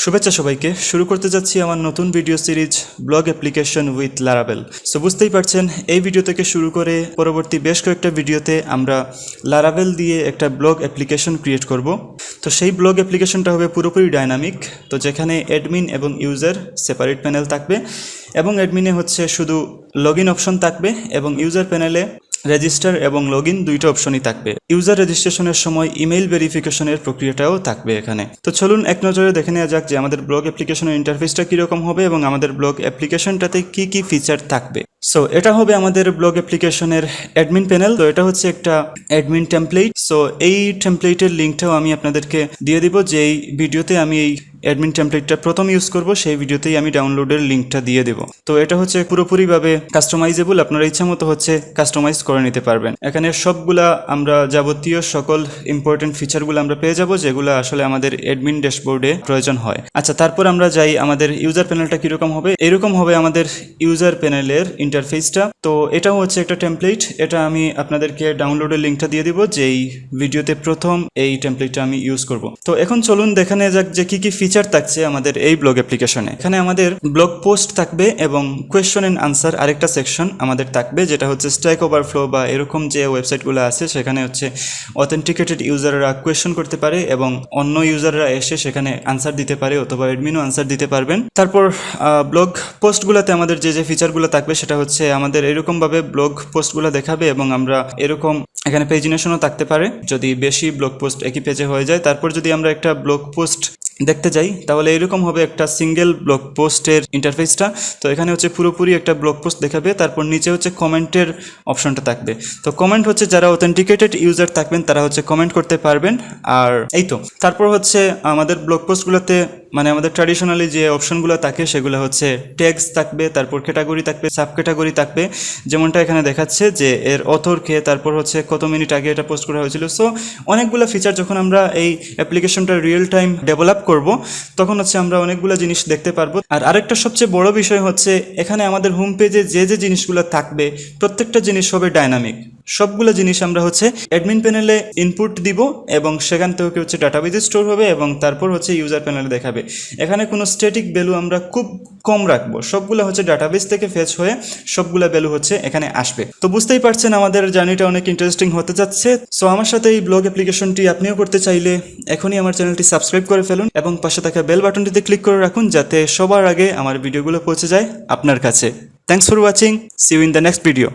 শুভেচ্ছা সবাইকে। শুরু করতে যাচ্ছি আমার নতুন video series blog application with Laravel. So বুঝতেই পারছেন, এই ভিডিও থেকে শুরু করে পরবর্তী বেশ কয়েকটা ভিডিওতে আমরা লারাভেল দিয়ে একটা ব্লগ অ্যাপ্লিকেশন ক্রিয়েট করব। তো সেই ব্লগ অ্যাপ্লিকেশনটা হবে পুরোপুরি ডাইনামিক, তো যেখানে অ্যাডমিন এবং ইউজার সেপারেট প্যানেল থাকবে এবং অ্যাডমিনে হচ্ছে শুধু লগ ইন অপশন থাকবে এবং ইউজার প্যানেলে রেজিস্টার এবং লগ ইন দুইটা অপশনই থাকবে। ইউজার রেজিস্ট্রেশনের সময় ইমেইল ভেরিফিকেশনের প্রক্রিয়াটাও থাকবে এখানে। তো চলুন এক নজরে দেখে নেওয়া যাক যে আমাদের ব্লগ অ্যাপ্লিকেশনের ইন্টারফেসটা কীরকম হবে এবং আমাদের ব্লগ অ্যাপ্লিকেশনটাতে কী কী ফিচার থাকবে। সো এটা হবে আমাদের ব্লগ অ্যাপ্লিকেশনের অ্যাডমিন প্যানেল। তো এটা হচ্ছে একটা অ্যাডমিন টেমপ্লেট। সো এই টেমপ্লেটের লিঙ্কটাও আমি আপনাদেরকে দিয়ে দিব, যে এই ভিডিওতে আমি এই অ্যাডমিন টেমপ্লেটটা প্রথম ইউজ করব, সেই ভিডিওতেই আমি ডাউনলোডের লিঙ্কটা দিয়ে দেব। তো এটা হচ্ছে পুরোপুরিভাবে কাস্টমাইজেবল, আপনারা ইচ্ছা মতো হচ্ছে কাস্টমাইজ করে নিতে পারবেন। এখানে সবগুলা আমরা যাবতীয় সকল ইম্পর্টেন্ট ফিচারগুলো আমরা পেয়ে যাব, যেগুলো আসলে আমাদের অ্যাডমিন ড্যাশবোর্ডে প্রয়োজন হয়। আচ্ছা, তারপর আমরা যাই আমাদের ইউজার প্যানেলটা কীরকম হবে। এরকম হবে আমাদের ইউজার প্যানেলের ইন্টারফেসটা। তো এটাও হচ্ছে একটা টেমপ্লেট, এটা আমি আপনাদেরকে ডাউনলোডের লিঙ্কটা দিয়ে দিব, যেই ভিডিওতে প্রথম এই টেমপ্লেটটা আমি ইউজ করব। তো এখন চলুন দেখে নেওয়া যাক যে কী কী ফিচার থাকছে আমাদের এই ব্লগ অ্যাপ্লিকেশনে। এখানে আমাদের ব্লগ পোস্ট থাকবে এবং কোয়েশ্চন এন্ড আনসার আরেকটা সেকশন আমাদের থাকবে, যেটা হচ্ছে স্ট্যাক ওভারফ্লো বা এরকম যে ওয়েবসাইটগুলো আছে সেখানে হচ্ছে অথেন্টিকেটেড ইউজাররা কোয়েশ্চন করতে পারে এবং অন্য ইউজাররা এসে সেখানে আনসার দিতে পারে, অথবা অ্যাডমিনও আনসার দিতে পারবেন। তারপর ব্লগ পোস্টগুলোতে আমাদের যে যে ফিচারগুলো থাকবে সেটা হচ্ছে আমাদের এরকমভাবে ব্লগ পোস্টগুলো দেখাবে এবং আমরা এরকম এখানে পেজিনেশনও থাকতে পারে যদি বেশি ব্লগ পোস্ট একই পেজে হয়ে যায়। তারপর যদি আমরা একটা ব্লগ পোস্ট দেখতে যাই তাহলে এরকম হবে একটা সিঙ্গেল ব্লগ পোস্টের ইন্টারফেসটা। তো এখানে হচ্ছে পুরোপুরি একটা ব্লগ পোস্ট দেখাবে, তারপর নিচে হচ্ছে কমেন্টের অপশনটা থাকবে। তো কমেন্ট হচ্ছে যারা অথেন্টিকেটেড ইউজার থাকবেন তারা হচ্ছে কমেন্ট করতে পারবেন। আর এই তো তারপর হচ্ছে আমাদের ব্লগ পোস্টগুলোতে মানে আমাদের ট্র্যাডিশনালি যে অপশনগুলো থাকে সেগুলো হচ্ছে ট্যাগস থাকবে, তারপর ক্যাটাগরি থাকবে, সাব ক্যাটাগরি থাকবে, যেমনটা এখানে দেখাচ্ছে যে এর অথরকে, তারপর হচ্ছে কত মিনিট আগে এটা পোস্ট করা হয়েছিল। সো অনেকগুলো ফিচার যখন আমরা এই অ্যাপ্লিকেশনটা রিয়েল টাইম ডেভেলপ করব তখন হচ্ছে আমরা অনেকগুলো জিনিস দেখতে পারবো। আর আরেকটা সবচেয়ে বড় বিষয় হচ্ছে এখানে আমাদের হোম পেজে যে যে জিনিসগুলো থাকবে প্রত্যেকটা জিনিস হবে ডাইনামিক। সবগুলো জিনিস আমরা হচ্ছে অ্যাডমিন প্যানেলে ইনপুট দিব এবং সেখান থেকে হচ্ছে ডাটাবেজে স্টোর হবে এবং তারপর হচ্ছে ইউজার প্যানেলে দেখাবে। এখানে কোনো স্ট্যাটিক ভ্যালু আমরা খুব কম রাখবো, সবগুলো হচ্ছে ডাটাবেজ থেকে ফেচ হয়ে সবগুলো ভ্যালু হচ্ছে এখানে আসবে। তো বুঝতেই পারছেন আমাদের জার্নিটা অনেক ইন্টারেস্টিং হতে যাচ্ছে। সো আমার সাথে এই ব্লগ অ্যাপ্লিকেশনটি আপনিও করতে চাইলে এখনই আমার চ্যানেলটি সাবস্ক্রাইব করে ফেলুন এবং পাশে থাকা বেল বাটনটিতে ক্লিক করে রাখুন, যাতে সবার আগে আমার ভিডিওগুলো পৌঁছে যায় আপনার কাছে। Thanks for watching, see you in the next video.